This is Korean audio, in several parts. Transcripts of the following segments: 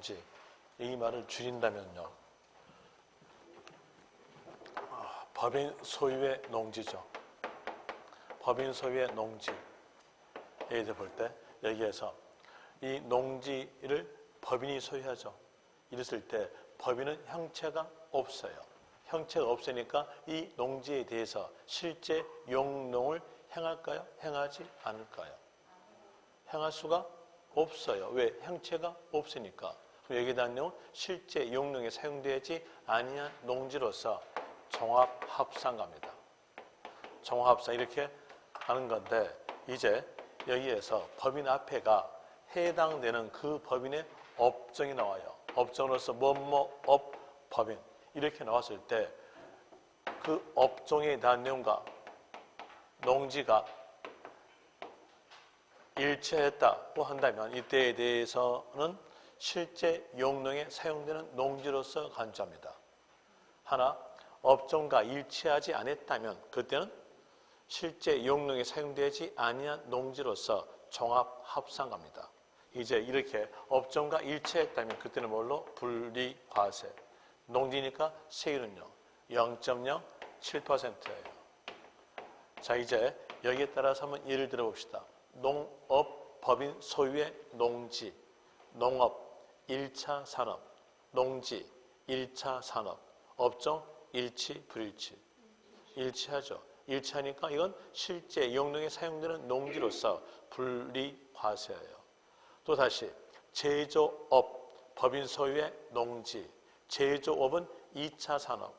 농지 이 말을 줄인다면요. 법인 소유의 농지죠. 법인 소유의 농지. 예를 들어 볼 때 여기에서 이 농지를 법인이 소유하죠. 이랬을 때 법인은 형체가 없어요. 형체가 없으니까 이 농지에 대해서 실제 용농을 행할까요? 행하지 않을까요? 행할 수가 없어요. 왜? 형체가 없으니까. 그럼 여기에 대한 내용은 실제 용농에 사용되지 아니한 농지로서 종합합상가입니다. 종합합상 이렇게 하는 건데 이제 여기에서 법인 앞에가 해당되는 그 법인의 업종이 나와요. 업종으로서 뭐뭐업 법인 이렇게 나왔을 때 그 업종에 대한 내용과 농지가 일치했다고 한다면 이때에 대해서는 실제 용농에 사용되는 농지로서 간주합니다. 하나 업종과 일치하지 않았다면 그때는 실제 용농에 사용되지 아니한 농지로서 종합합상가입니다. 이제 이렇게 업종과 일치했다면 그때는 뭘로? 분리과세. 농지니까 세율은요 0.07%예요. 자 이제 여기에 따라서 한번 예를 들어 봅시다. 농업 법인 소유의 농지, 농업 1차 산업, 농지 1차 산업, 업종 일치, 불일치. 일치하죠. 일치하니까 이건 실제 용농에 사용되는 농지로서 분리과세예요. 또 다시 제조업 법인 소유의 농지, 제조업은 2차 산업,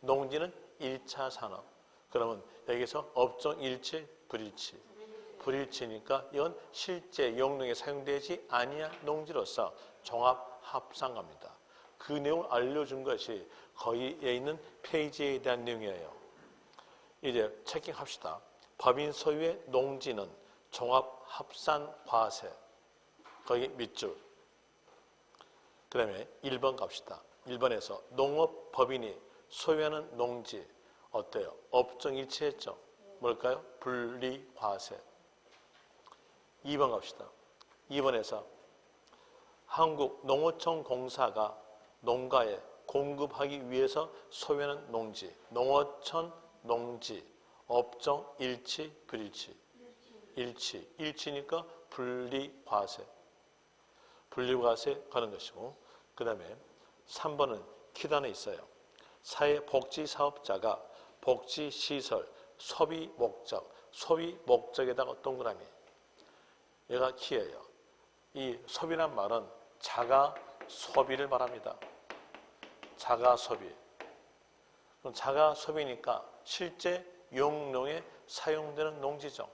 농지는 1차 산업. 그러면 여기서 업종 일치, 불일치. 불일치니까 이건 실제 용농에 사용되지 아니한 농지로서 종합합상가입니다. 그 내용을 알려준 것이 거기에 있는 페이지에 대한 내용이에요. 이제 체킹합시다. 법인 소유의 농지는 종합합산과세. 거기 밑줄. 그 다음에 1번 갑시다. 1번에서 농업법인이 소유하는 농지 어때요? 업종 일치했죠? 뭘까요? 분리과세. 2번 갑시다. 2번에서 한국농어촌공사가 농가에 공급하기 위해서 소유하는 농지, 농어촌 농지, 업종 일치, 불일치. 일치. 일치니까 분리과세. 분리과세 가는 것이고 그 다음에 3번은 키단에 있어요. 사회복지사업자가 복지시설, 소비 목적에다가 동그라미. 얘가 키예요. 이 소비란 말은 자가 소비를 말합니다. 자가 소비. 그럼 자가 소비니까 실제 용농에 사용되는 농지죠.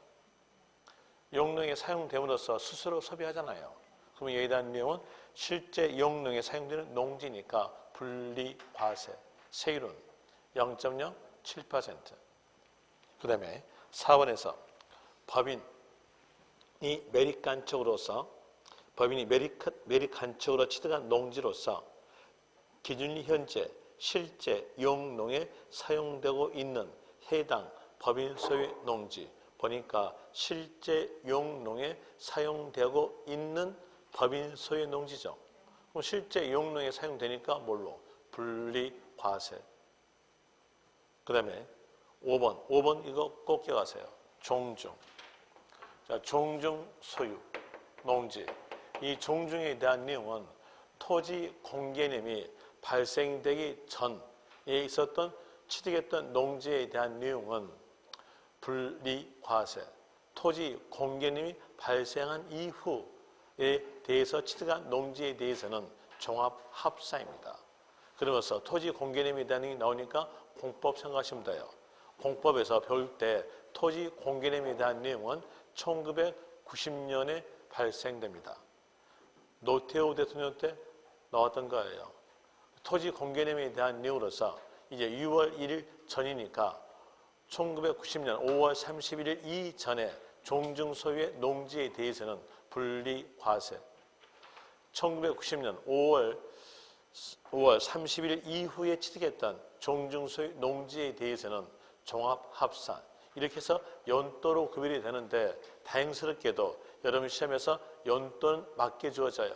용농에 사용됨으로써 스스로 소비하잖아요. 그러면 여기에 대한 내용은 실제 용농에 사용되는 농지니까 분리과세. 세율은 0.07%. 그 다음에 4번에서 법인이 매립간척으로서 매립간척으로 취득한 농지로서 기준이 현재 실제 용농에 사용되고 있는 해당 법인 소유의 농지 보니까 실제 용농에 사용되고 있는 법인 소유의 농지죠. 그럼 실제 용농에 사용되니까 뭘로? 분리과세. 그 다음에 5번 이거 꼭 기억하세요. 종중. 자, 종중 소유 농지. 이 종중에 대한 내용은 토지 공개념이 발생되기 전에 있었던 취득했던 농지에 대한 내용은 분리과세. 토지 공개념이 발생한 이후에 대해서 취득한 농지에 대해서는 종합합산입니다. 그러면서 토지 공개념에 대한 내용이 나오니까 공법 생각하시면 돼요. 공법에서 배울 때 토지 공개념에 대한 내용은 1990년에 발생됩니다. 노태우 대통령 때 나왔던 거예요. 토지 공개념에 대한 내용으로서 이제 6월 1일 전이니까 1990년 5월 31일 이전에 종중 소유의 농지에 대해서는 분리과세. 1990년 5월 30일 이후에 취득했던 종중 소유 농지에 대해서는 종합합산. 이렇게 해서 연도로 구별이 되는데 다행스럽게도 여러분 시험에서 연도는 맞게 주어져요.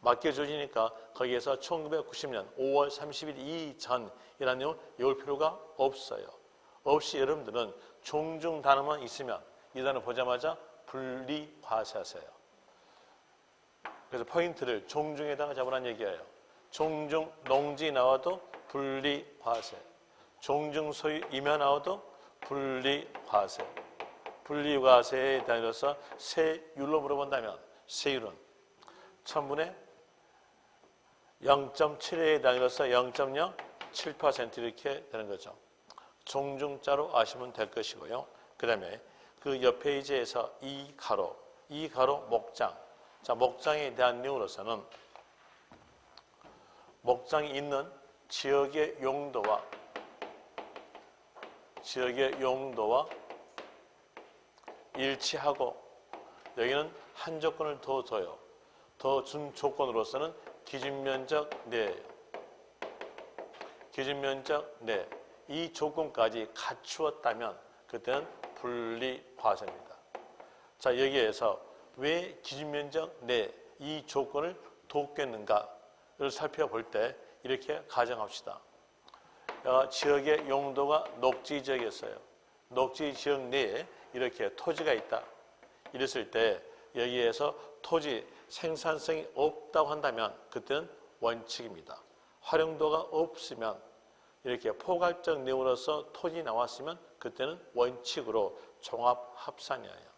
맡겨주시니까 거기에서 1990년 5월 30일 이전이라는 내용 외울 필요가 없어요. 없이 여러분들은 종중 단어만 있으면 이 단어 보자마자 분리과세하세요. 그래서 포인트를 종중에다가 잡으라는 얘기예요. 종중 농지 나와도 분리과세. 종중 소유 임야 나와도 분리과세. 분리과세에 대해서 세율로 물어본다면 세율은 1000분의 0.7에 대해서 0.07% 이렇게 되는 거죠. 종중자로 아시면 될 것이고요. 그 다음에 그 옆 페이지에서 이 가로 목장. 자, 목장에 대한 내용으로서는 목장이 있는 지역의 용도와 일치하고 여기는 한 조건을 더 줘요. 더 준 조건으로서는 기준면적 내예요. 기준면적 내. 이 조건까지 갖추었다면 그때는 분리과세입니다. 자, 여기에서 왜 기준면적 내 이 조건을 돕겠는가를 살펴볼 때 이렇게 가정합시다. 지역의 용도가 녹지 지역이었어요. 녹지 지역 내에 이렇게 토지가 있다. 이랬을 때 여기에서 토지 생산성이 없다고 한다면 그때는 원칙입니다. 활용도가 없으면 이렇게 포괄적 내용으로서 토지 나왔으면 그때는 원칙으로 종합합산이에요.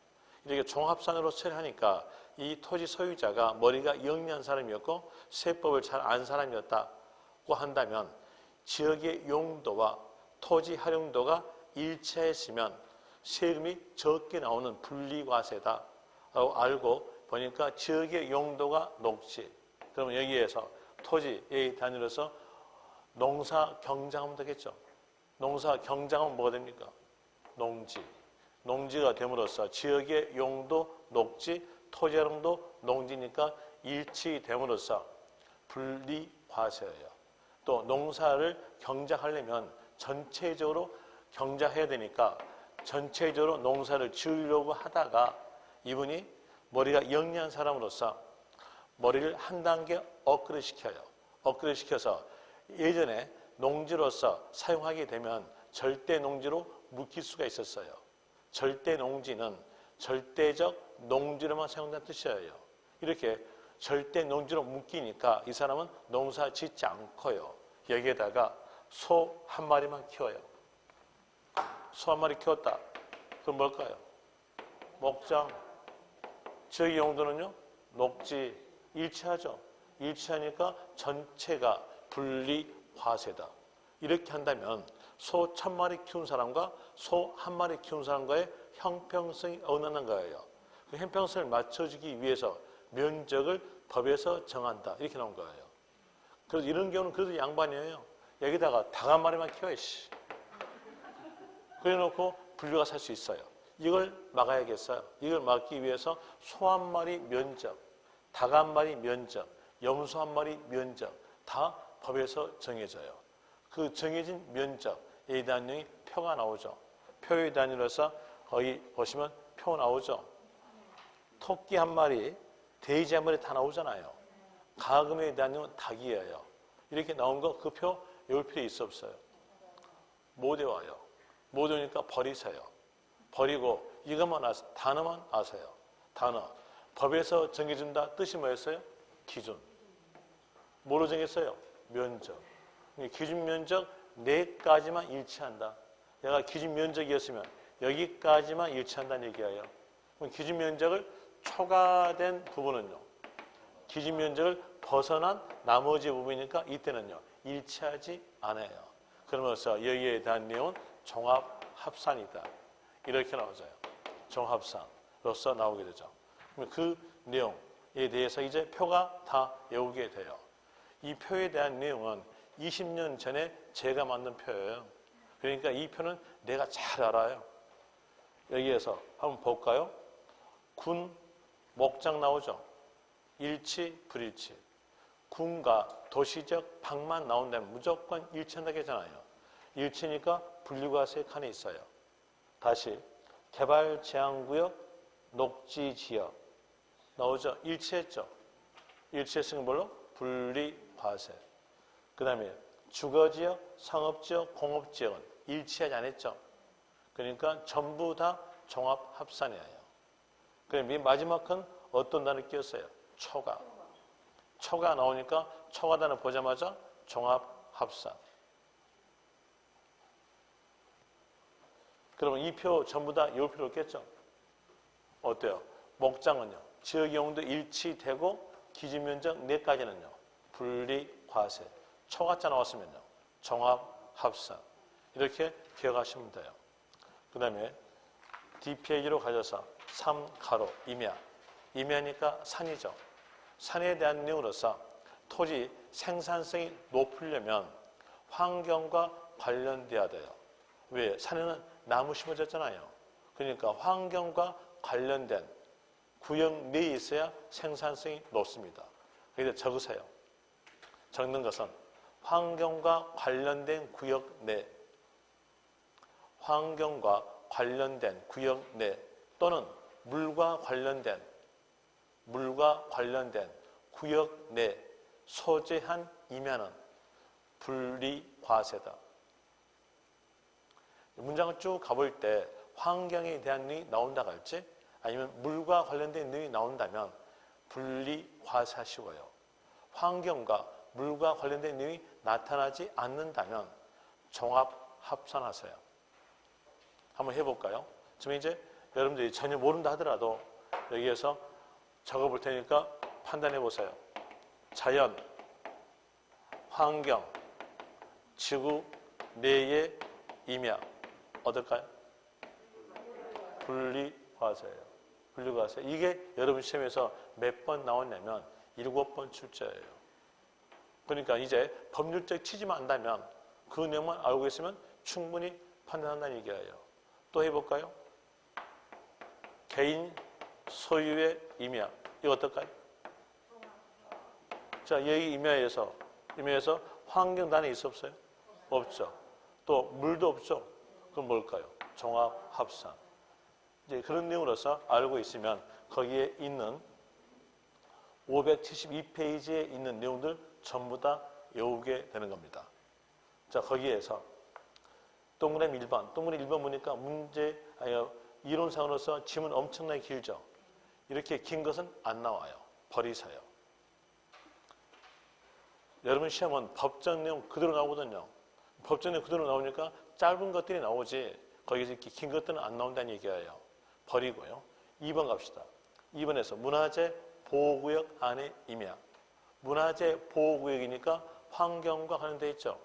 이렇게 종합산으로 처리하니까 이 토지 소유자가 머리가 영리한 사람이었고 세법을 잘 아는 사람이었다고 한다면 지역의 용도와 토지 활용도가 일치했으면 세금이 적게 나오는 분리과세다라고 알고 보니까 지역의 용도가 녹지. 그러면 여기에서 토지의 단위로서 농사 경장하면 되겠죠. 농사 경장하면 뭐가 됩니까? 농지. 농지가 됨으로써 지역의 용도 녹지, 토지 활용도 농지니까 일치됨으로써 분리과세예요. 또 농사를 경작하려면 전체적으로 경작해야 되니까 전체적으로 농사를 지으려고 하다가 이분이 머리가 영리한 사람으로서 머리를 한 단계 업그레이드 시켜요. 업그레이드 시켜서 예전에 농지로서 사용하게 되면 절대 농지로 묶일 수가 있었어요. 절대 농지는 절대적 농지로만 사용된다는 뜻이에요. 이렇게 절대 농지로 묶이니까 이 사람은 농사 짓지 않고요. 여기에다가 소 한 마리만 키워요. 소 한 마리 키웠다. 그럼 뭘까요? 목장. 지역의 용도는요? 녹지. 일치하죠. 일치하니까 전체가 분리과세다. 이렇게 한다면 소 1000마리 키운 사람과 소 한 마리 키운 사람과의 형평성이 어긋나는 거예요. 그 형평성을 맞춰주기 위해서 면적을 법에서 정한다. 이렇게 나온 거예요. 그래서 이런 경우는 그래도 양반이에요. 여기다가 닭 한 마리만 키워요. 그래 놓고 분류가 살 수 있어요. 이걸 막아야겠어요. 이걸 막기 위해서 소 한 마리 면적, 닭 한 마리 면적, 염소 한 마리 면적 다 법에서 정해져요. 그 정해진 면적에 대한 내용이 표가 나오죠. 표의 단위로서 거기 보시면 표 나오죠. 토끼 한 마리, 돼지 한 마리 다 나오잖아요. 가금에 대한 내용은 닭이에요. 이렇게 나온 거 그 표 외울 필요 있어 없어요? 못 외워요. 못 외우니까 버리세요. 버리고 이것만 아세요. 단어만 아세요. 단어. 법에서 정해준다 뜻이 뭐였어요? 기준. 뭐로 정했어요? 면적. 기준 면적 4가지만 일치한다. 내가 기준 면적이었으면 여기까지만 일치한다는 얘기예요. 그럼 기준 면적을 초과된 부분은요. 기준 면적을 벗어난 나머지 부분이니까 이때는요. 일치하지 않아요. 그러면서 여기에 대한 내용은 종합합산이다. 이렇게 나오죠. 종합산으로서 나오게 되죠. 그럼 그 내용에 대해서 이제 표가 다 외우게 돼요. 이 표에 대한 내용은 20년 전에 제가 만든 표예요. 그러니까 이 표는 내가 잘 알아요. 여기에서 한번 볼까요? 군, 목장 나오죠. 일치, 불일치. 군과 도시적 방만 나온다면 무조건 일치한다고 했잖아요. 일치니까 분리과세 칸에 있어요. 다시 개발제한구역, 녹지지역 나오죠. 일치했죠. 일치했으니까 뭘로? 분리과세. 그 다음에 주거지역, 상업지역, 공업지역은 일치하지 않았죠. 그러니까 전부 다 종합합산이에요. 그럼 마지막 건 어떤 단어 끼었어요? 초과. 초과 나오니까 초과 단어 보자마자 종합합산. 그러면 이 표 전부 다 외울 필요 없겠죠? 어때요? 목장은요. 지역이용도 일치되고 기준면적 4가지는요. 분리과세. 초과자 나왔으면요. 종합합산. 이렇게 기억하시면 돼요. 그 다음에 DPA로 가져서 3가로 임야. 임야니까 산이죠. 산에 대한 내용으로서 토지 생산성이 높으려면 환경과 관련돼야 돼요. 왜? 산에는 나무 심어졌잖아요. 그러니까 환경과 관련된 구역 내에 있어야 생산성이 높습니다. 그래서 적으세요. 적는 것은 환경과 관련된 구역 내, 환경과 관련된 구역 내 또는 물과 관련된 구역 내 소재한 임야는 분리과세다. 문장을 쭉 가볼 때 환경에 대한 내용이 나온다고 할지 아니면 물과 관련된 내용이 나온다면 분리과세하시고요. 환경과 물과 관련된 내용이 나타나지 않는다면 종합합산하세요. 한번 해볼까요? 지금 이제 여러분들이 전혀 모른다 하더라도 여기에서 적어볼 테니까 판단해 보세요. 자연, 환경, 지구 내의 임야 어떨까요? 분리과세예요. 분리과세. 이게 여러분 시험에서 몇 번 나왔냐면 7번 출제예요. 그러니까 이제 법률적 취지만 안다면 그 내용만 알고 있으면 충분히 판단한다는 얘기예요. 또 해볼까요? 개인 소유의 임야. 이거 어떨까요? 자, 여기 임야에서 환경단에 있어 없어요? 없죠. 또 물도 없죠. 그럼 뭘까요? 종합합산. 이제 그런 내용으로서 알고 있으면 거기에 있는 572페이지에 있는 내용들 전부 다 외우게 되는 겁니다. 자, 거기에서 동그라미 1번. 동그라미 1번 보니까 이론상으로서 지문 엄청나게 길죠. 이렇게 긴 것은 안 나와요. 버리세요. 여러분 시험은 법정 내용 그대로 나오거든요. 법정 내용 그대로 나오니까 짧은 것들이 나오지 거기서 이렇게 긴 것들은 안 나온다는 얘기예요. 버리고요. 2번 갑시다. 2번에서 문화재 보호구역 안에 임야. 문화재 보호구역이니까 환경과 관련되어 있죠.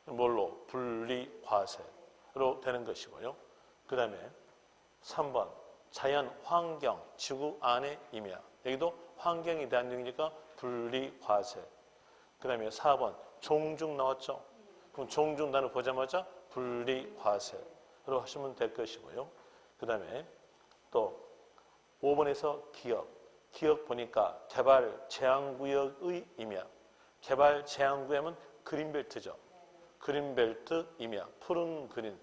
뭘로? 분리과세로 되는 것이고요. 그 다음에 3번 자연, 환경, 지구 안에 임야. 여기도 환경에 대한 내용이니까 분리과세. 그 다음에 4번 종중 나왔죠. 그럼 종중 단어 보자마자 분리과세로 하시면 될 것이고요. 그 다음에 또 5번에서 기업. 기업 보니까 개발 제한구역의 임야. 개발 제한구역은 그린벨트죠. 그린벨트 임야. 푸른 그린.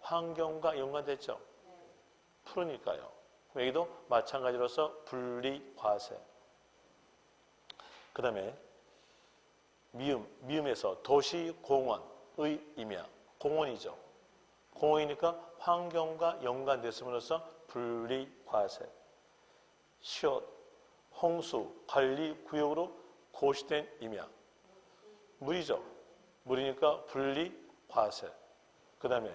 환경과 연관됐죠. 푸르니까요. 여기도 마찬가지로서 분리과세. 그 다음에 미음에서 도시공원의 임야. 공원이죠. 공원이니까 환경과 연관됐음으로써 분리과세. 시옷, 홍수, 관리구역으로 고시된 임야. 물이죠. 물이니까 분리과세. 그 다음에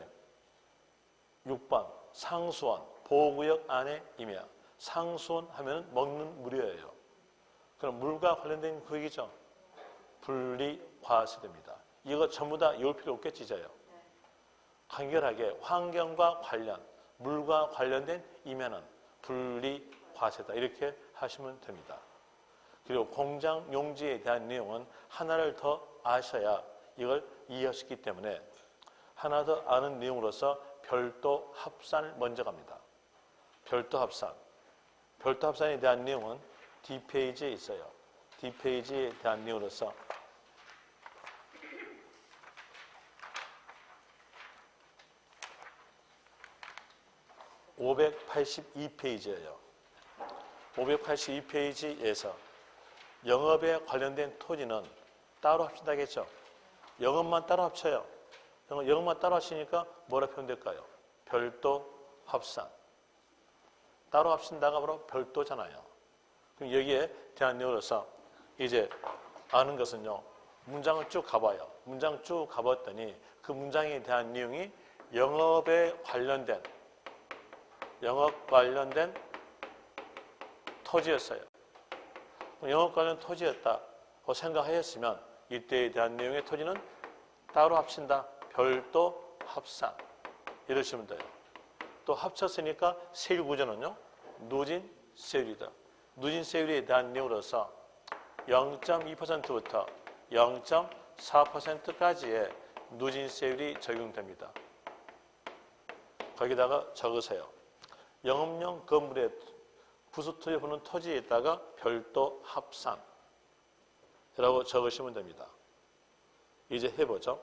6번 상수원, 보호구역 안에 임야. 상수원 하면 먹는 물이에요. 그럼 물과 관련된 구역이죠. 분리과세됩니다. 이거 전부 다 외울 필요 없겠지, 이제요. 간결하게 환경과 관련, 물과 관련된 임야는 분리과세다. 이렇게 하시면 됩니다. 그리고 공장 용지에 대한 내용은 하나를 더 아셔야 이걸 이해할 수 있기 때문에 하나 더 아는 내용으로서 별도 합산을 먼저 갑니다. 별도 합산. 별도 합산에 대한 내용은 D페이지에 있어요. D페이지에 대한 내용으로서 582페이지예요. 582페이지에서 영업에 관련된 토지는 따로 합친다겠죠. 영업만 따로 합쳐요. 영업만 따로 합치니까 뭐라 표현될까요? 별도 합산. 따로 합친다가 바로 별도잖아요. 그럼 여기에 대한 내용으로서 이제 아는 것은요. 문장을 쭉 가봐요. 문장 쭉 가봤더니 그 문장에 대한 내용이 영업 관련된 토지였어요. 영업 관련 토지였다고 생각하였으면 이때에 대한 내용의 토지는 따로 합친다. 별도 합산. 이러시면 돼요. 또 합쳤으니까 세율 구조는요. 누진 세율이다. 누진 세율에 대한 내용으로서 0.2%부터 0.4%까지의 누진 세율이 적용됩니다. 거기다가 적으세요. 영업용 건물의 부수토지 보는 토지에다가 별도 합산 라고 적으시면 됩니다. 이제 해보죠.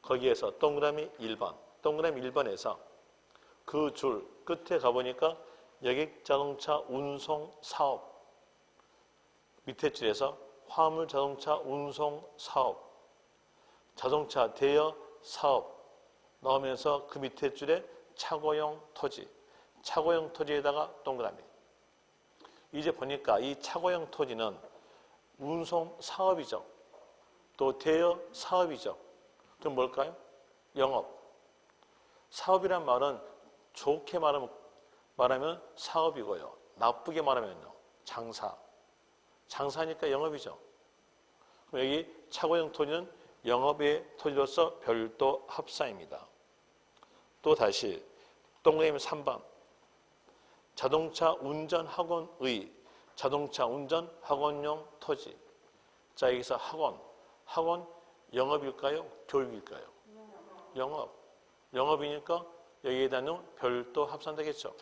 거기에서 동그라미 1번, 동그라미 1번에서 그 줄 끝에 가보니까 여객자동차 운송 사업, 밑에 줄에서 화물자동차 운송 사업, 자동차 대여 사업 나오면서 그 밑에 줄에 차고용 토지, 차고용 토지에다가 동그라미. 이제 보니까 이 차고용 토지는 운송 사업이죠. 또 대여 사업이죠. 그럼 뭘까요? 영업. 사업이란 말은 좋게 말하면 사업이고요. 나쁘게 말하면요. 장사. 장사니까 영업이죠. 그럼 여기 차고용 토지는 영업의 토지로서 별도 합산입니다. 또 다시 동그라미 3번. 자동차 운전 학원의 자동차 운전 학원용 토지. 자, 여기서 학원 영업일까요? 교육일까요? 영업. 영업이니까 여기에 대한 별도 합산되겠죠.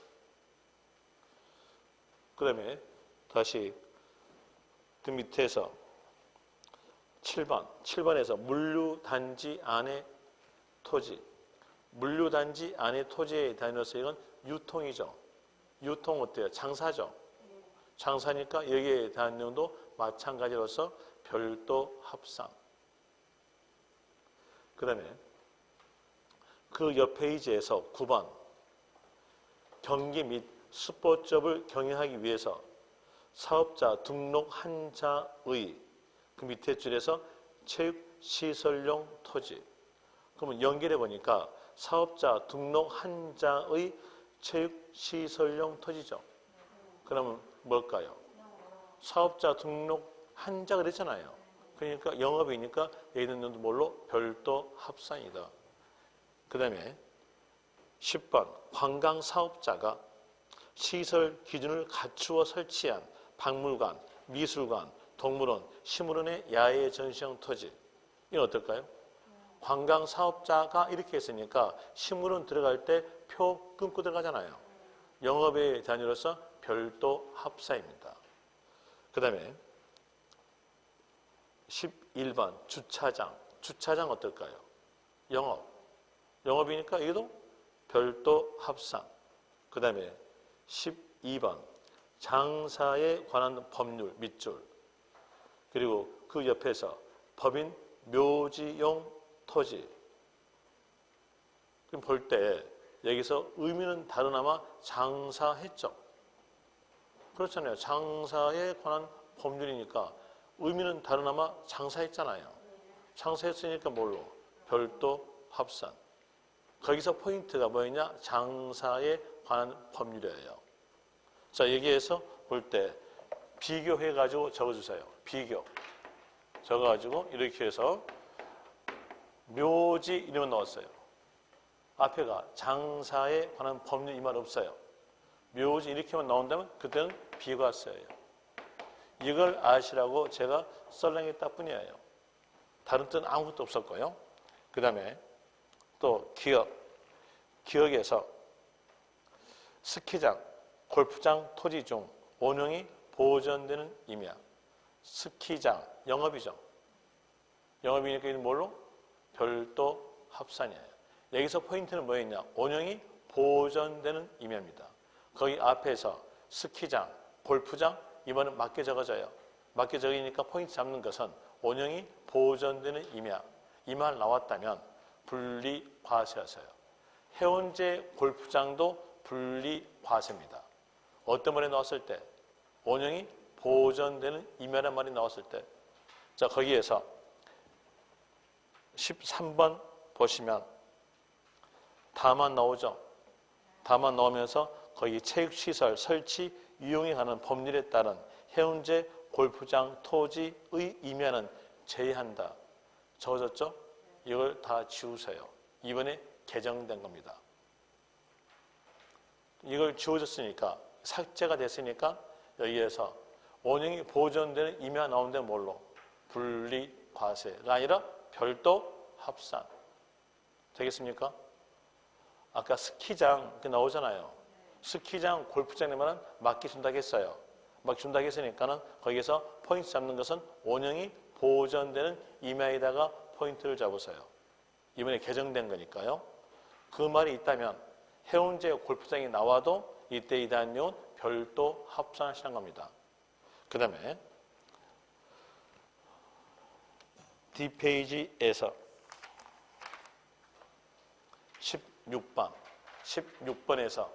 그 다음에 다시 그 밑에서 7번. 7번에서 물류단지 안의 토지. 물류단지 안의 토지에 대해서 이건 유통이죠. 유통 어때요? 장사죠. 장사니까 여기에 대한 내용도 마찬가지로서 별도 합산. 그 다음에 그 옆 페이지에서 9번. 경기 및 스포츠업을 경영하기 위해서 사업자 등록 한자의 그 밑에 줄에서 체육시설용 토지. 그러면 연결해 보니까 사업자 등록 한자의 체육시설용 토지죠. 그러면 뭘까요? 사업자 등록 한자 그랬잖아요. 그러니까 영업이니까 얘는 뭘로? 별도 합산이다. 그 다음에 10번. 관광사업자가 시설 기준을 갖추어 설치한 박물관, 미술관, 동물원, 식물원의 야외 전시용 토지. 이건 어떨까요? 관광사업자가 이렇게 했으니까 식물원 들어갈 때 표 끊고 들어가잖아요. 영업의 단위로서 별도 합사입니다. 그 다음에 11번 주차장. 주차장 어떨까요? 영업. 영업이니까 이것도 별도 합산. 그 다음에 12번 장사에 관한 법률 밑줄. 그리고 그 옆에서 법인 묘지용 토지. 그럼 볼 때 여기서 의미는 다르나마 장사했죠. 그렇잖아요. 장사에 관한 법률이니까 의미는 다르나마 장사했잖아요. 장사했으니까 뭘로? 별도 합산. 거기서 포인트가 뭐였냐? 장사에 관한 법률이에요. 자, 여기에서 볼 때 비교해가지고 적어주세요. 비교. 적어가지고 이렇게 해서 묘지 이름을 넣었어요. 앞에가 장사에 관한 법률 이 말 없어요. 묘지 이렇게만 나온다면 그때는 비가 써요. 이걸 아시라고 제가 썰렁했다 뿐이에요. 다른 뜻은 아무것도 없었고요. 그 다음에 또 기업. 기업에서 스키장, 골프장 토지 중 운영이 보전되는 임야. 스키장, 영업이죠. 영업이니까 이는 뭘로? 별도 합산이에요. 여기서 포인트는 뭐였냐? 운영이 보전되는 임야입니다. 거기 앞에서 스키장, 골프장 이번엔 맞게 적어져요. 맞게 적으니까 포인트 잡는 것은 원형이 보존되는 임야. 이 말 나왔다면 분리과세였어요. 해운제 골프장도 분리과세입니다. 어떤 말이 나왔을 때? 원형이 보존되는 임야란 말이 나왔을 때. 자, 거기에서 13번 보시면 다만 나오죠. 다만 나오면서 거기 체육시설 설치 이용에 관한 법률에 따른 해운제 골프장 토지의 임야는 제외한다. 적어졌죠? 이걸 다 지우세요. 이번에 개정된 겁니다. 이걸 지워졌으니까 삭제가 됐으니까 여기에서 원형이 보존되는 임야 나오는데 뭘로? 분리과세가 아니라 별도 합산. 되겠습니까? 아까 스키장 나오잖아요. 스키장, 골프장 되면 맞게 준다고 했어요. 맞게 준다고 했으니까는 거기에서 포인트 잡는 것은 원형이 보존되는 임야에다가 포인트를 잡으세요. 이번에 개정된 거니까요. 그 말이 있다면 해운제 골프장이 나와도 이때 이 대한 내용은 별도 합산하시는 겁니다. 그 다음에 뒷페이지에서 16번에서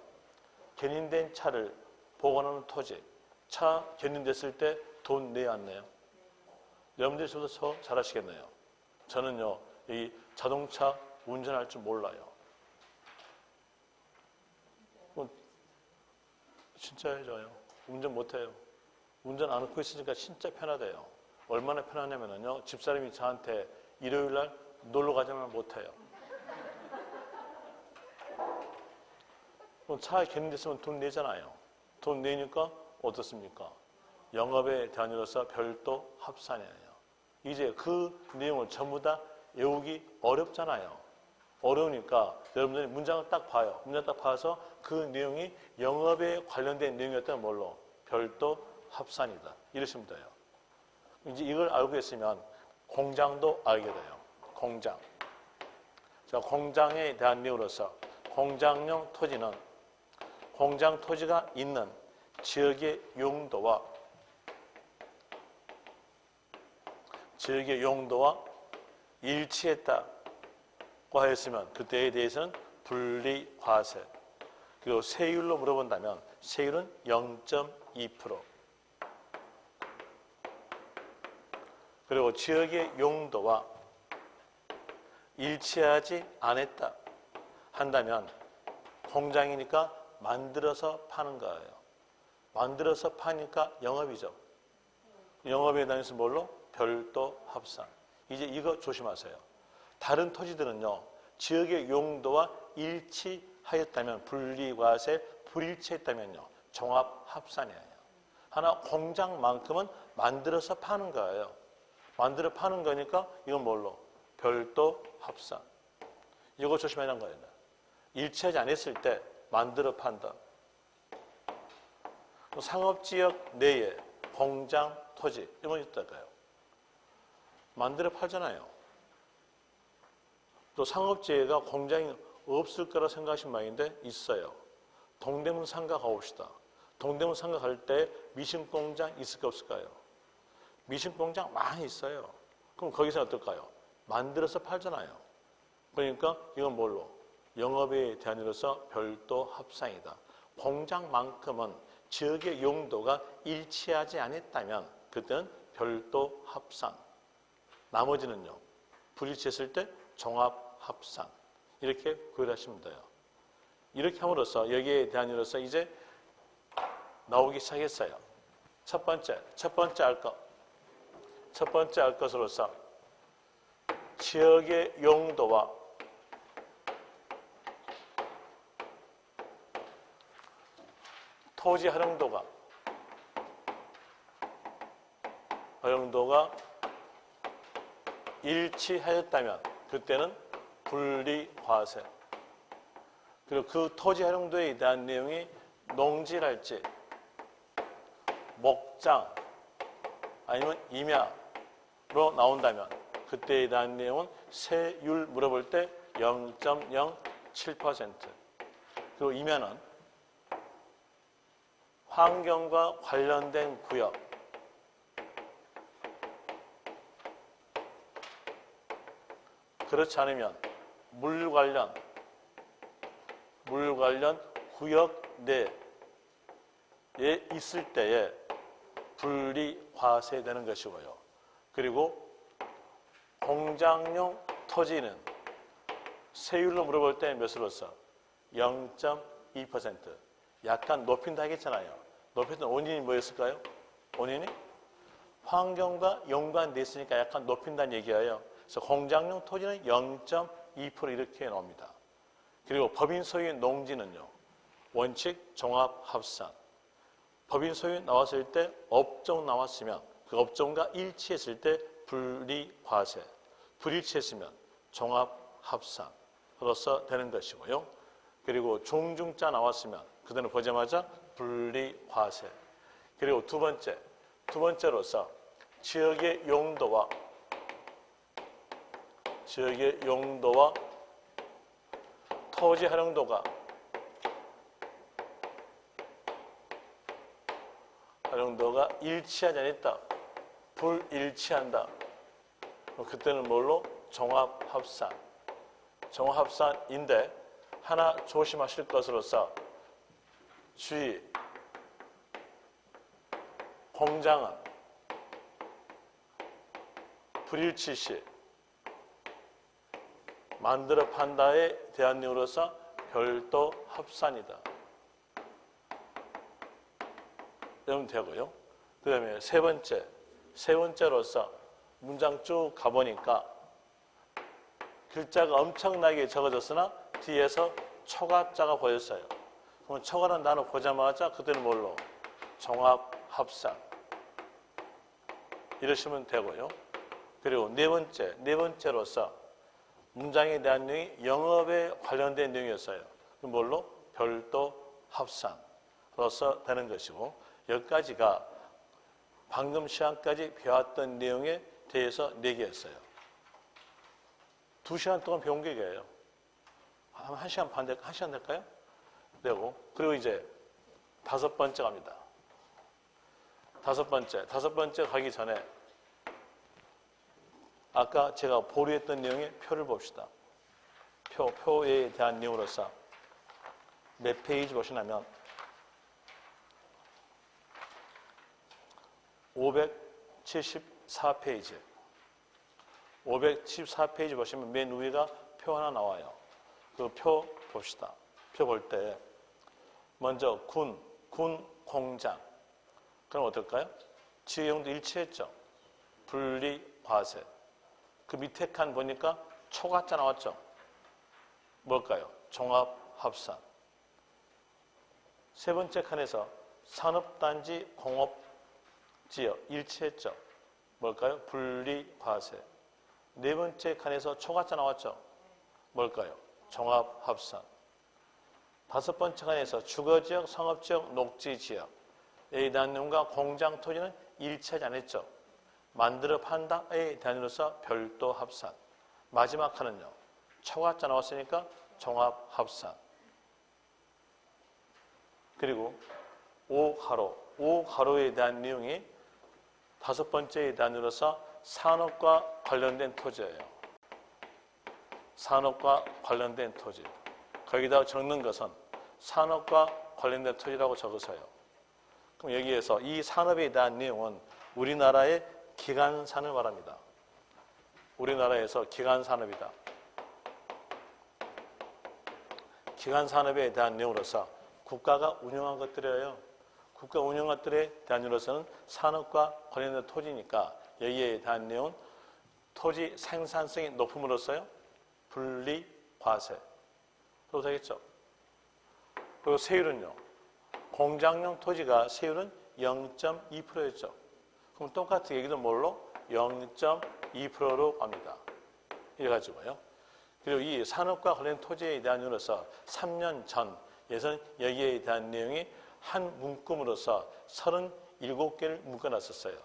견인된 차를 보관하는 토지, 차 견인됐을 때 돈 내야 안 내요? 여러분들이 저도 잘 아시겠네요. 저는요, 이 자동차 운전할 줄 몰라요. 진짜요, 저요. 운전 못해요. 운전 안 하고 있으니까 진짜 편하대요. 얼마나 편하냐면요, 집사람이 저한테 일요일 날 놀러 가자면 못해요. 차에 견인됐으면 돈 내잖아요. 돈 내니까 어떻습니까? 영업에 대한으로서 별도 합산이에요. 이제 그 내용을 전부 다 외우기 어렵잖아요. 어려우니까 여러분들이 문장을 딱 봐요. 문장 딱 봐서 그 내용이 영업에 관련된 내용이었다면 뭘로? 별도 합산이다. 이러시면 돼요. 이제 이걸 알고 있으면 공장도 알게 돼요. 공장. 자, 공장에 대한 내용으로서 공장용 토지는 공장 토지가 있는 지역의 용도와 일치했다고 하였으면 그때에 대해서는 분리과세. 그리고 세율로 물어본다면 세율은 0.2%. 그리고 지역의 용도와 일치하지 않았다 한다면 공장이니까 만들어서 파는 거예요. 만들어서 파니까 영업이죠. 영업에 대해서 뭘로? 별도 합산. 이제 이거 조심하세요. 다른 토지들은요, 지역의 용도와 일치하였다면 분리과세, 불일치했다면요, 종합 합산이에요. 하나 공장만큼은 만들어서 파는 거예요. 만들어 파는 거니까 이건 뭘로? 별도 합산. 이거 조심하는 거예요. 일치하지 않았을 때 만들어 판다. 상업지역 내에 공장, 토지 이런 거 있다가요. 만들어 팔잖아요. 또 상업지회가 공장이 없을 거라 생각하신 모양인데 있어요. 동대문 상가 가봅시다. 동대문 상가 갈 때 미신공장 있을까 없을까요? 미신공장 많이 있어요. 그럼 거기서 어떨까요? 만들어서 팔잖아요. 그러니까 이건 뭘로? 영업에 대한 이로서 별도 합산이다. 공장만큼은 지역의 용도가 일치하지 않았다면 그때는 별도 합산. 나머지는요, 불일치했을 때 종합 합산. 이렇게 구별하시면 돼요. 이렇게 함으로써 여기에 대한 이로서 이제 나오기 시작했어요. 첫 번째 알 것. 첫 번째 알 것으로서 지역의 용도와 토지 활용도가 일치하였다면 그때는 분리과세. 그리고 그 토지 활용도에 대한 내용이 농지랄지 목장 아니면 임야로 나온다면 그때에 대한 내용은 세율 물어볼 때 0.07%. 그리고 임야는 환경과 관련된 구역, 그렇지 않으면 물 관련 구역 내에 있을 때에 분리과세되는 것이고요. 그리고 공장용 토지는 세율로 물어볼 때 몇으로 써? 0.2%. 약간 높인다 하겠잖아요. 높였던 원인이 뭐였을까요? 원인이 환경과 연관돼 있으니까 약간 높인다는 얘기예요. 그래서 공장용 토지는 0.2% 이렇게 나옵니다. 그리고 법인 소유의 농지는요. 원칙 종합 합산. 법인 소유 나왔을 때 업종 나왔으면 그 업종과 일치했을 때 분리과세. 불일치했으면 종합 합산으로서 되는 것이고요. 그리고 종중자 나왔으면 그대로 보자마자 분리과세. 그리고 두 번째로서 지역의 용도와 토지 활용도가 일치하지 않았다. 불일치한다. 그때는 뭘로? 종합합산. 종합합산인데 하나 조심하실 것으로서 주의, 공장은 불일치 시 만들어 판다에 대한 내용으로서 별도 합산이다. 이러면 되고요. 그 다음에 세 번째로서 문장 쭉 가보니까 글자가 엄청나게 적어졌으나 뒤에서 초가자가 보였어요. 그럼 초가는 나눠 보자마자 그때는 뭘로? 종합합산. 이러시면 되고요. 그리고 네 번째로서 문장에 대한 내용이 영업에 관련된 내용이었어요. 그럼 뭘로? 별도 합산으로서 되는 것이고 여기까지가 방금 시간까지 배웠던 내용에 대해서 4개였어요. 2시간 동안 배운 게 이게요. 한 1시간 반, 1시간 될까요? 되고 그리고 이제 5번째 갑니다. 5번째 가기 전에 아까 제가 보류했던 내용의 표를 봅시다. 표에 대한 내용으로서 몇 페이지 보시냐면 574페이지. 574페이지 보시면 맨 위가 표 하나 나와요. 그 표 봅시다. 표 볼 때 먼저 군 공장. 그럼 어떨까요? 지역용도 일치했죠. 분리과세. 그 밑에 칸 보니까 초가자 나왔죠. 뭘까요? 종합합산. 세 번째 칸에서 산업단지 공업지역 일치했죠. 뭘까요? 분리과세. 네 번째 칸에서 초가자 나왔죠. 뭘까요? 종합합산. 5번째 칸에서 주거지역, 상업지역, 녹지지역에 대한 내용과 공장 토지는 일치하지 않았죠. 만들어 판다에 대한으로서 별도 합산. 마지막 칸은요. 초가자 나왔으니까 종합합산. 그리고 5가로에 대한 내용이 5번째에 대한으로서 산업과 관련된 토지예요. 산업과 관련된 토지. 거기다 적는 것은 산업과 관련된 토지라고 적으세요. 그럼 여기에서 이 산업에 대한 내용은 우리나라의 기간산을 말합니다. 우리나라에서 기간산업이다. 기간산업에 대한 내용으로서 국가가 운영한 것들이에요. 국가 운영한 것들에 대한 내용으로서는 산업과 관련된 토지니까 여기에 대한 내용은 토지 생산성이 높음으로써요. 분리과세. 또 되겠죠. 그리고 세율은요. 공장용 토지가 세율은 0.2%였죠. 그럼 똑같은 얘기도 뭘로? 0.2%로 갑니다. 이래가지고요. 그리고 이 산업과 관련 토지에 대한 이유로서 3년 전 예선 여기에 대한 내용이 한 문구로서 37개를 묶어놨었어요.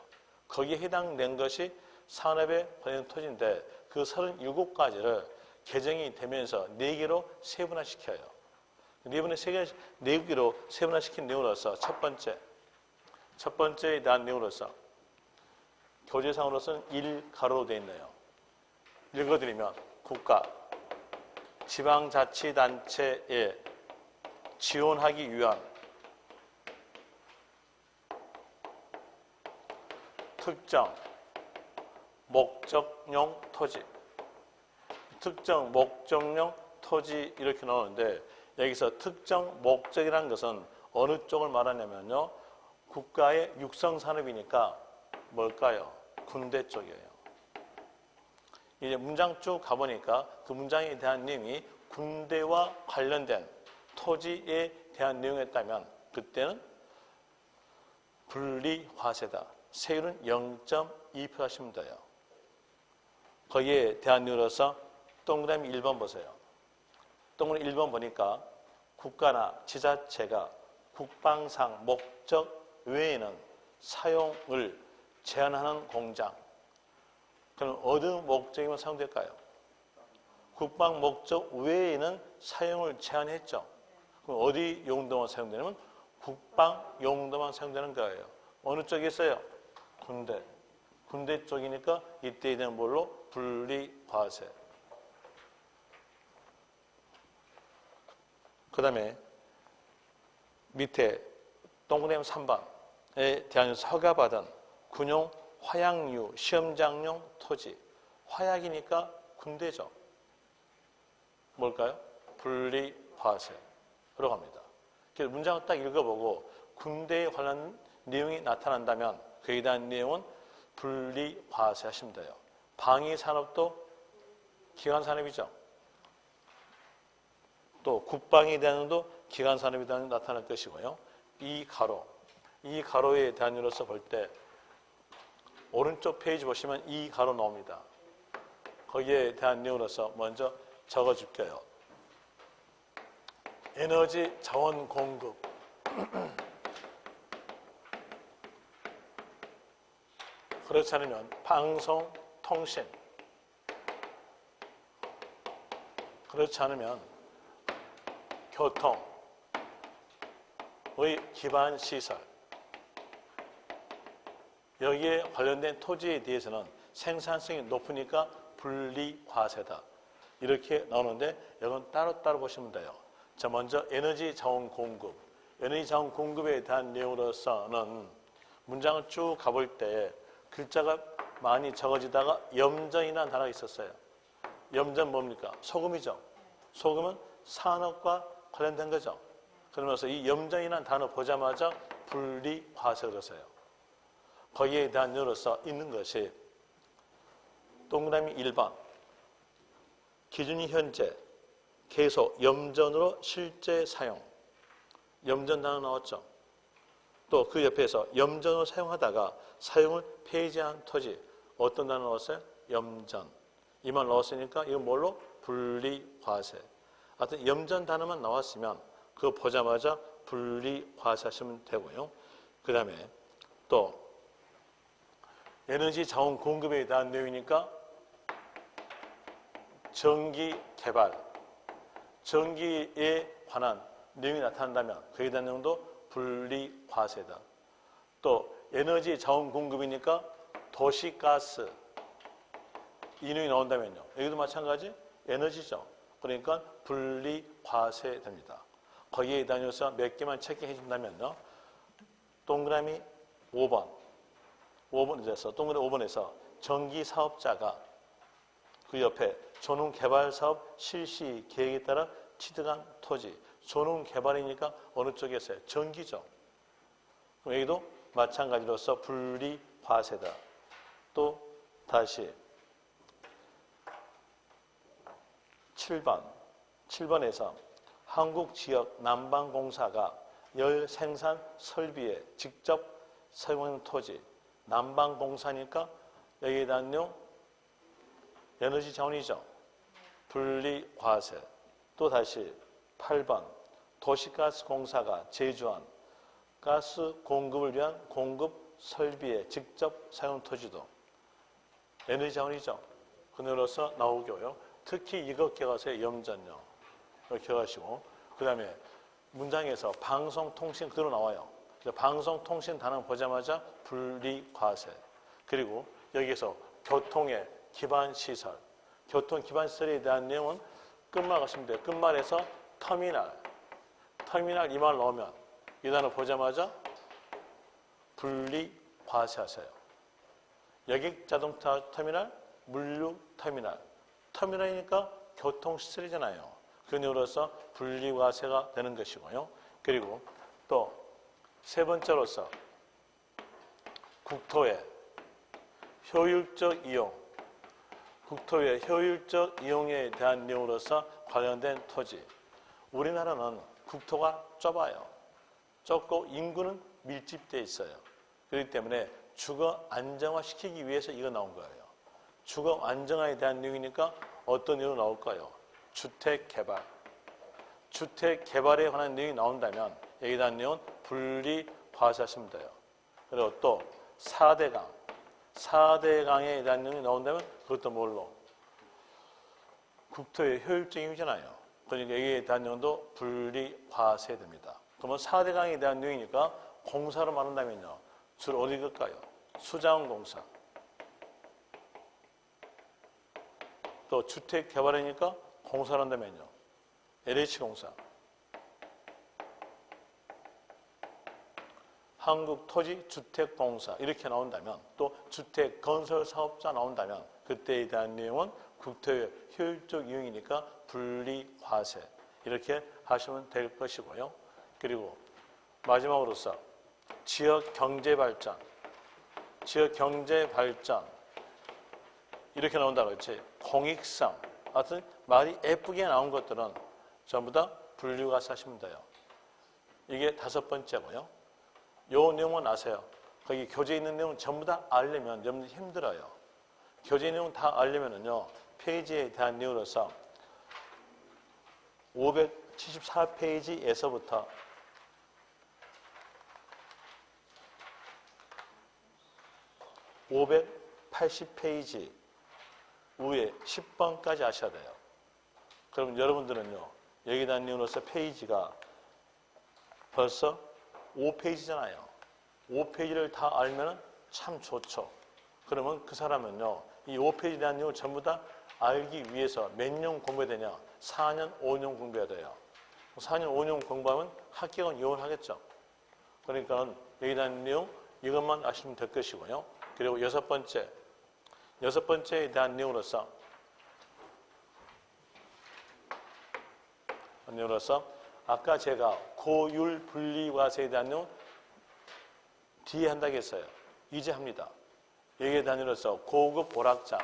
거기에 해당된 것이 산업에 관련 토지인데 그 37가지를 개정이 되면서 4개로 세분화시켜요. 네 개로 세분화시킨 내용으로서 첫 번째에 대한 내용으로서 교재상으로서는 1가로로 되어 있네요. 읽어드리면 국가, 지방자치단체에 지원하기 위한 특정 목적용 토지, 특정 목적용 토지 이렇게 나오는데 여기서 특정 목적이라는 것은 어느 쪽을 말하냐면요. 국가의 육성산업이니까 뭘까요? 군대 쪽이에요. 이제 문장 쭉 가보니까 그 문장에 대한 내용이 군대와 관련된 토지에 대한 내용이었다면 그때는 분리화세다. 세율은 0.2% 하시면 돼요. 거기에 대한 내용으로서 동그라미 1번 보세요. 동그라미 1번 보니까 국가나 지자체가 국방상 목적 외에는 사용을 제한하는 공장. 그럼 어느 목적이면 사용될까요? 국방 목적 외에는 사용을 제한했죠. 그럼 어디 용도만 사용되냐면 국방 용도만 사용되는 거예요. 어느 쪽에 있어요? 군대. 군대 쪽이니까 이때에 대한 뭘로? 분리과세. 그 다음에 밑에 동그라미 3번에 대한 허가받은 군용 화약류 시험장용 토지. 화약이니까 군대죠. 뭘까요? 분리과세로 갑니다. 그래서 문장을 딱 읽어보고 군대에 관한 내용이 나타난다면 그에 대한 내용은 분리과세 하시면 돼요. 방위산업도 기관산업이죠. 또 국방에 대한 것도 기관산업에 대한 나타날 것이고요. 이 가로에 대한 이로서 볼 때 오른쪽 페이지 보시면 이 가로 나옵니다. 거기에 대한 내용으로서 먼저 적어줄게요. 에너지 자원 공급. 그렇지 않으면 방송, 통신. 그렇지 않으면 교통의 기반 시설. 여기에 관련된 토지에 대해서는 생산성이 높으니까 분리과세다. 이렇게 나오는데 이건 따로따로 보시면 돼요. 자, 먼저 에너지 자원 공급. 에너지 자원 공급에 대한 내용으로서는 문장을 쭉 가볼 때 글자가 많이 적어지다가 염전이라는 단어가 있었어요. 염전 뭡니까? 소금이죠. 소금은 산업과 관련된 거죠. 그러면서 이 염전이라는 단어 보자마자 분리과세 그러세요. 거기에 대한 내용으로서 있는 것이 동그라미 1번. 기준이 현재 계속 염전으로 실제 사용. 염전 단어 나왔죠. 또 그 옆에서 염전으로 사용하다가 사용을 폐지한 토지. 어떤 단어 나왔어요? 염전. 이 말 나왔으니까 이건 뭘로? 분리과세. 하여튼 염전 단어만 나왔으면 그거 보자마자 분리과세 하시면 되고요. 그 다음에 또 에너지 자원 공급에 대한 내용이니까 전기 개발, 전기에 관한 내용이 나타난다면 그에 대한 내용도 분리과세다. 또 에너지 자원 공급이니까 도시가스 이 내용이 나온다면요. 여기도 마찬가지 에너지죠. 그러니까 분리과세 됩니다. 거기에 대해서 몇 개만 체크해 준다면요. 동그라미 5번에서 동그라미 5번에서 전기 사업자가 그 옆에 전용 개발 사업 실시 계획에 따라 취득한 토지. 전용 개발이니까 어느 쪽에 있어요? 전기죠. 그럼 여기도 마찬가지로서 분리과세다. 또 다시 7번에서 한국지역 난방공사가 열 생산 설비에 직접 사용하는 토지. 난방공사니까 여기에 대한 내용 에너지 자원이죠. 분리과세. 또 다시 8번 도시가스공사가 제조한 가스 공급을 위한 공급 설비에 직접 사용 토지도 에너지 자원이죠. 그녀로서 나오고요. 특히 이것 기억하세요. 염전요. 이렇게 하시고 그 다음에 문장에서 방송통신 그대로 나와요. 방송통신 단어 보자마자 분리과세. 그리고 여기서 교통의 기반시설, 교통 기반시설에 대한 내용은 끝말 가시면 돼요. 끝말에서 터미널 이 말 넣으면 이 단어 보자마자 분리과세하세요. 여객자동차 터미널, 물류터미널. 터미널이니까 교통시설이잖아요. 그 이유로서 분리과세가 되는 것이고요. 그리고 또 세 번째로서 국토의 효율적 이용, 국토의 효율적 이용에 대한 내용으로서 관련된 토지. 우리나라는 국토가 좁아요. 좁고 인구는 밀집되어 있어요. 그렇기 때문에 주거 안정화시키기 위해서 이거 나온 거예요. 주거 안정화에 대한 내용이니까 어떤 내용이 나올까요? 주택 개발. 주택 개발에 관한 내용이 나온다면 여기에 대한 내용은 분리과세하시면 돼요. 그리고 또 4대강. 4대강에 대한 내용이 나온다면 그것도 뭘로? 국토의 효율적이잖아요. 그러니까 여기에 대한 내용도 분리과세됩니다. 그러면 4대강에 대한 내용이니까 공사로 말한다면요. 주로 어디 갈까요? 수자원공사. 또 주택 개발이니까 공사를 한다면요. LH공사. 한국토지주택공사 이렇게 나온다면 또 주택건설사업자 나온다면 그때에 대한 내용은 국토의 효율적 이용이니까 분리과세 이렇게 하시면 될 것이고요. 그리고 마지막으로서 지역경제발전 이렇게 나온다고 했지. 공익성 하여튼 말이 예쁘게 나온 것들은 전부 다 분리과세 하시면 돼요. 이게 5번째고요. 요 내용은 아세요. 거기 교재에 있는 내용 전부 다 알려면 여러분들 힘들어요. 교재 내용 다 알려면은요. 페이지에 대한 내용으로서 574페이지에서부터 580페이지 위에 10번까지 하셔야 돼요. 그럼 여러분들은요. 여기에 대한 내용으로서 페이지가 벌써 5페이지잖아요. 5페이지를 다 알면 참 좋죠. 그러면 그 사람은요. 이 5페이지에 대한 내용을 전부 다 알기 위해서 몇 년 공부해야 되냐. 4년, 5년 공부해야 돼요. 4년, 5년 공부하면 합격은 요원하겠죠. 그러니까 여기에 대한 내용 이것만 아시면 될 것이고요. 그리고 여섯 번째에 대한 내용으로서 아까 제가 고율 분리과세에 대한 내용 뒤에 한다고 했어요. 이제 합니다. 여기에 대한 내용으로서 고급 오락장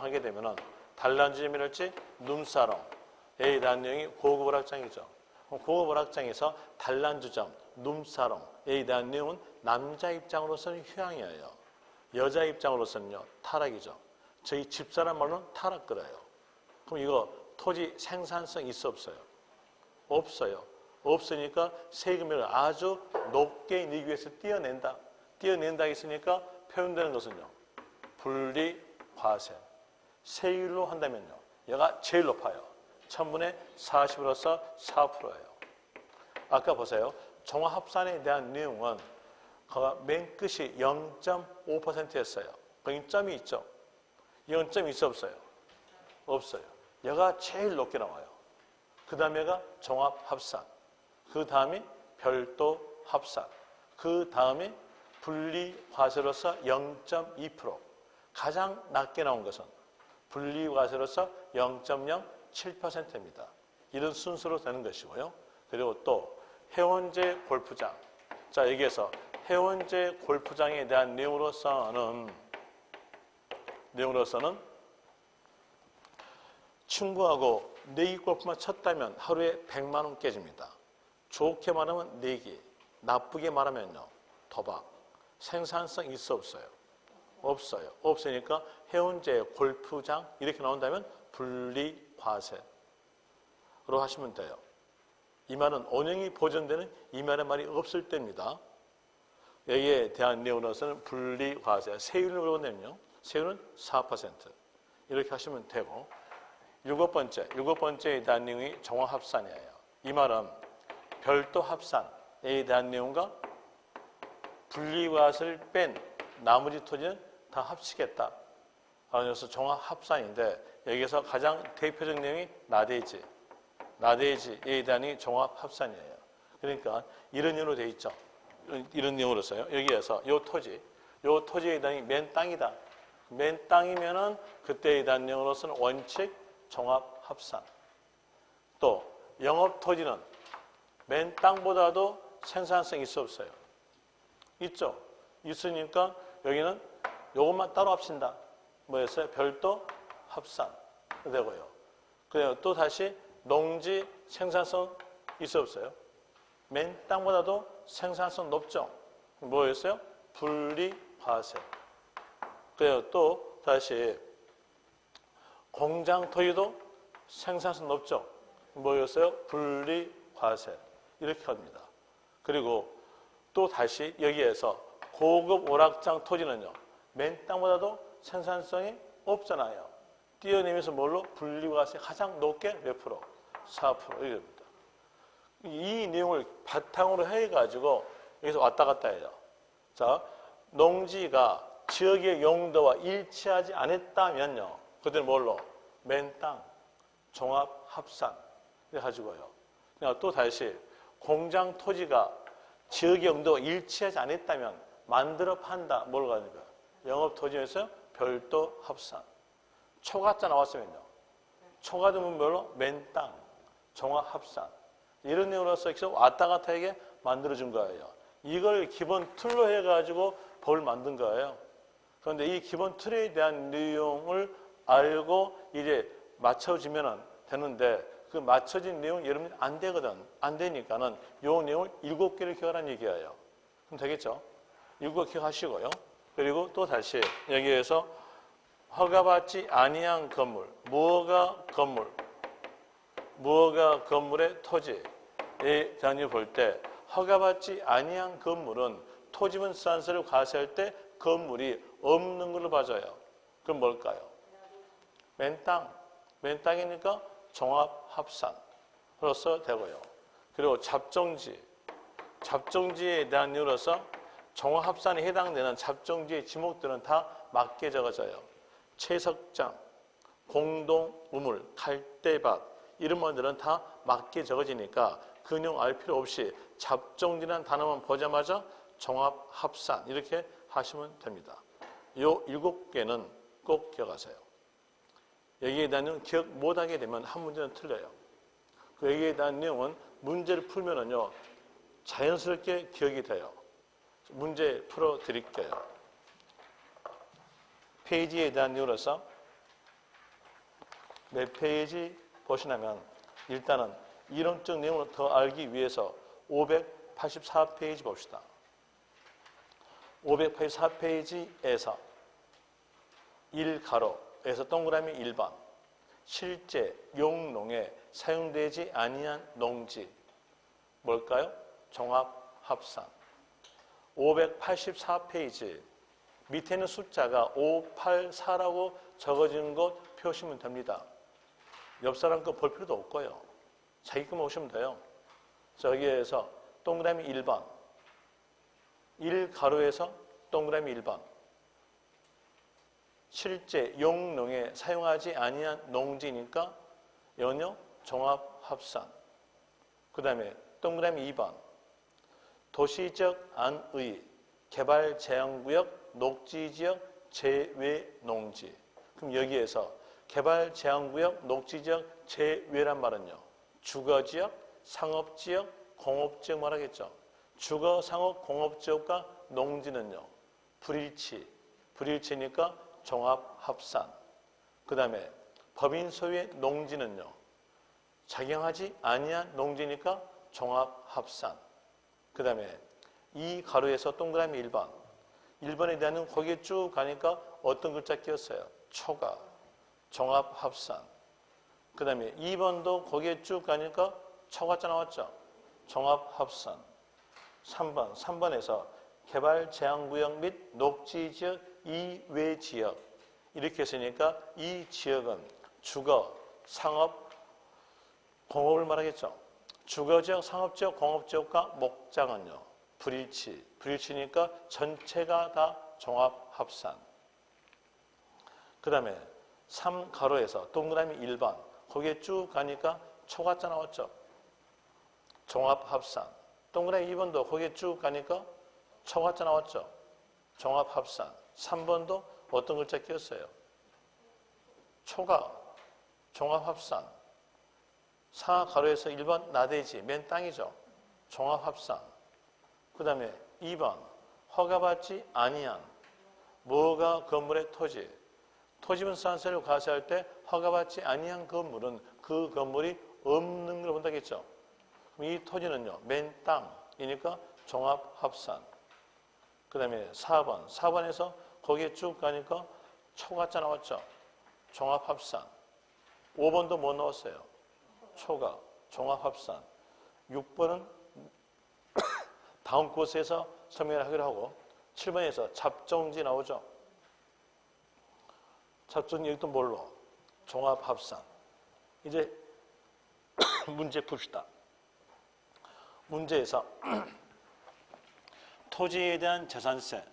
하게 되면은 단란주점이랄지 눈사롱에 대한 내용이 고급 오락장이죠. 고급 오락장에서 단란주점, 눈사롱에 대한 내용은 남자 입장으로서는 휴양이에요. 여자 입장으로서는요 타락이죠. 저희 집사람 말로는 타락거려요. 그럼 이거 토지 생산성 있어 없어요? 없어요. 없으니까 세금을 아주 높게 내기 위해서 띄어낸다 했으니까 표현되는 것은요. 분리과세. 세율로 한다면요. 얘가 제일 높아요. 1000분의 40으로서 4%예요. 아까 보세요. 종합합산에 대한 내용은 맨 끝이 0.5%였어요. 거기 점이 있죠. 이건 점이 있어 없어요? 없어요. 얘가 제일 높게 나와요. 그 다음에가 종합합산. 그 다음에 별도 합산. 그 다음에 분리과세로서 0.2%. 가장 낮게 나온 것은 분리과세로서 0.07%입니다. 이런 순서로 되는 것이고요. 그리고 또 해원제 골프장. 자, 여기에서 해원제 골프장에 대한 내용으로서는 친구하고 내기 골프만 쳤다면 하루에 100만 원 깨집니다. 좋게 말하면 내기, 나쁘게 말하면요. 도박. 생산성 있어 없어요? 없어요. 없으니까 해운제 골프장 이렇게 나온다면 분리과세로 하시면 돼요. 이 말은 언형이 보존되는 이 말의 말이 없을 때입니다. 여기에 대한 내용으로서는 분리과세, 세율로 내면요. 세율은 4% 이렇게 하시면 되고 일곱 번째에 대한 내용이 종합합산이에요. 이 말은 별도 합산에 대한 내용과 분리과세를 뺀 나머지 토지는 다 합치겠다. 그래서 종합 합산인데 여기서 가장 대표적 내용이 나대지. 나대지에 대한 종합 합산이에요. 그러니까 이런 내용으로 되어 있죠. 이런 내용으로서요. 여기에서 요 토지에 대한 맨 땅이다. 맨 땅이면은 그때에 대한 내용으로서는 원칙 종합 합산. 또 영업 토지는 맨 땅보다도 생산성이 있어 없어요? 있죠. 있으니까 여기는 요것만 따로 합친다. 뭐였어요? 별도 합산 되고요. 그래요. 또 다시 농지 생산성 있어 없어요? 맨 땅보다도 생산성 높죠. 뭐였어요? 분리과세. 그래요. 또 다시 공장 토지도 생산성 높죠. 뭐였어요? 분리과세. 이렇게 합니다. 그리고 또 다시 여기에서 고급 오락장 토지는요. 맨 땅보다도 생산성이 없잖아요. 뛰어내면서 뭘로? 분리과세 가장 높게 몇 프로? 4% 이겁니다. 이 내용을 바탕으로 해가지고 여기서 왔다 갔다 해요. 자, 농지가 지역의 용도와 일치하지 않았다면요. 그들은 뭘로? 맨 땅, 종합 합산 해가지고요. 또 다시 공장 토지가 지역의 용도와 일치하지 않았다면 만들어 판다. 뭘 가니까? 영업 토지에서 별도 합산. 초가자 나왔으면요. 초가등은 뭘로? 맨 땅, 종합 합산. 이런 내용으로서 왔다 갔다 하게 만들어준 거예요. 이걸 기본 틀로 해가지고 법을 만든 거예요. 그런데 이 기본 틀에 대한 내용을 알고 이제 맞춰주면 되는데 그 맞춰진 내용 여러분이 안 되거든. 안 되니까는 이 내용을 7개를 기억하라는 얘기예요. 그럼 되겠죠? 7개 기억하시고요. 그리고 또 다시 여기에서 허가받지 아니한 건물, 무허가 건물의 토지에 대한 볼 때 허가받지 아니한 건물은 토지분산세를 과세할 때 건물이 없는 걸로 봐줘요. 그럼 뭘까요? 맨 땅이니까 종합합산으로서 되고요. 그리고 잡종지에 대한 이유로서 종합합산에 해당되는 잡종지의 지목들은 다 맞게 적어져요. 채석장, 공동우물, 갈대밭 이런 것들은 다 맞게 적어지니까 그 내용 알 필요 없이 잡종지라는 단어만 보자마자 종합합산 이렇게 하시면 됩니다. 이 7개는 꼭 기억하세요. 여기에 대한 내용 기억 못하게 되면 한 문제는 틀려요. 그 여기에 대한 내용은 문제를 풀면은요 자연스럽게 기억이 돼요. 문제 풀어 드릴게요. 페이지에 대한 내용으로서 몇 페이지 보시냐면 일단은 이론적 내용을 더 알기 위해서 584페이지 봅시다. 584페이지에서 1가로에서 동그라미 1번 실제 용농에 사용되지 아니한 농지 뭘까요? 종합합산. 584페이지 밑에는 숫자가 584라고 적어진 것 표시면 됩니다. 옆 사람 거 볼 필요도 없고요. 자기 거만 오시면 돼요. 저기에서 동그라미 1번 1가로에서 동그라미 1번 실제 용농에 사용하지 아니한 농지니까 연역 종합합산. 그 다음에 동그라미 2번 도시적 안의 개발제한구역 녹지지역 제외 농지. 그럼 여기에서 개발제한구역 녹지지역 제외란 말은요. 주거지역, 상업지역, 공업지역 말하겠죠. 주거, 상업, 공업지역과 농지는요. 불일치니까 종합합산. 그 다음에 법인 소유의 농지는요. 작용하지 아니한 농지니까 종합합산. 그 다음에 이 가로에서 동그라미 1번. 1번에 대한 거기에 쭉 가니까 어떤 글자 끼었어요? 초가. 종합합산. 그 다음에 2번도 거기에 쭉 가니까 초가자 나왔죠? 종합합산. 3번에서 개발제한구역 및 녹지지역 이외지역 이렇게 했으니까 이 지역은 주거, 상업, 공업을 말하겠죠. 주거지역, 상업지역, 공업지역과 목장은요. 불일치니까 전체가 다 종합합산. 그 다음에 3가로에서 동그라미 1번 거기에 쭉 가니까 초가자 나왔죠. 종합합산. 동그라미 2번도 거기에 쭉 가니까 초가자 나왔죠. 종합합산. 3번도 어떤 글자 끼었어요? 초가. 종합합산. 4가로에서 1번 나대지. 맨 땅이죠. 종합합산. 그 다음에 2번 허가받지 아니한 뭐가 건물의 토지. 토지분산세를 과세할 때 허가받지 아니한 건물은 그 건물이 없는 걸 본다겠죠. 그럼 이 토지는요. 맨 땅이니까 종합합산. 그 다음에 4번. 4번에서 거기에 쭉 가니까 초가자 나왔죠. 종합합산. 5번도 뭐 넣었어요? 초가. 종합합산. 6번은 다음 곳에서 설명을 하기로 하고 7번에서 잡종지 나오죠. 잡종지 여기 또 뭘로? 종합합산. 이제 문제 풉시다. 문제에서 토지에 대한 재산세,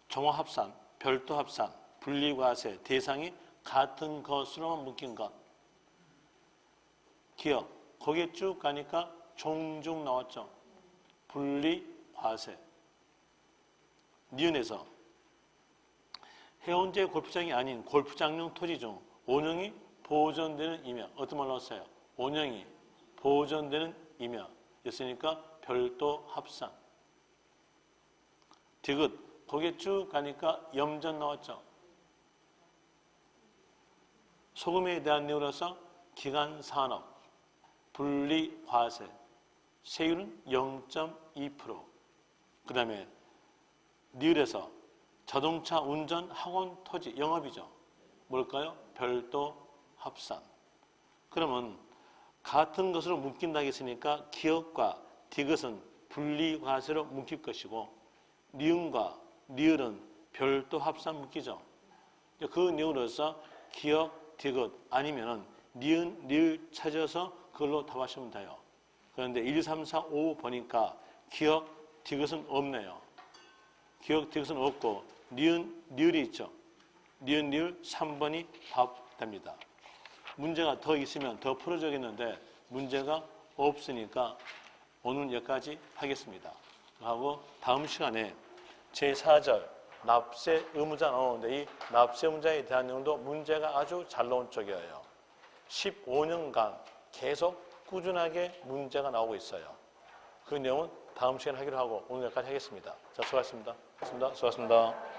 종합합산, 별도합산, 분리과세 대상이 같은 것으로만 묶인 것. 기억. 거기에 쭉 가니까 종중 나왔죠. 분리과세. 니은에서 해운제 골프장이 아닌 골프장용 토지 중 원형이 보존되는 이며 어떤 말 넣었어요? 원형이 보존되는 이며 였으니까 별도 합산. 디귿. 거기에 쭉 가니까 염전 나왔죠. 소금에 대한 내용으로서 기간산업, 분리과세, 세율은 0.2%. 그 다음에 니을에서 자동차 운전 학원 토지 영업이죠. 뭘까요? 별도 합산. 그러면 같은 것으로 묶인다고 했으니까 기억과 디귿은 분리과세로 묶일 것이고 니은과 니을은 별도 합산 묶이죠. 그 내용으로서 기억, 디귿 아니면은 니은, 니을 찾아서 그걸로 답하시면 돼요. 그런데 1, 3, 4, 5 보니까 기억, 디귿은 없네요. 기억, 디귿은 없고 니은, 니을이 있죠. 니은, 니을 3번이 답됩니다. 문제가 더 있으면 더 풀어줘야겠는데 문제가 없으니까 오늘 여기까지 하겠습니다. 하고 다음 시간에 제4절 납세 의무자 나오는데 이 납세 의무자에 대한 내용도 문제가 아주 잘 나온 쪽이에요. 15년간 계속 꾸준하게 문제가 나오고 있어요. 그 내용은 다음 시간에 하기로 하고 오늘 여기까지 하겠습니다. 자, 수고하셨습니다. 수고하셨습니다.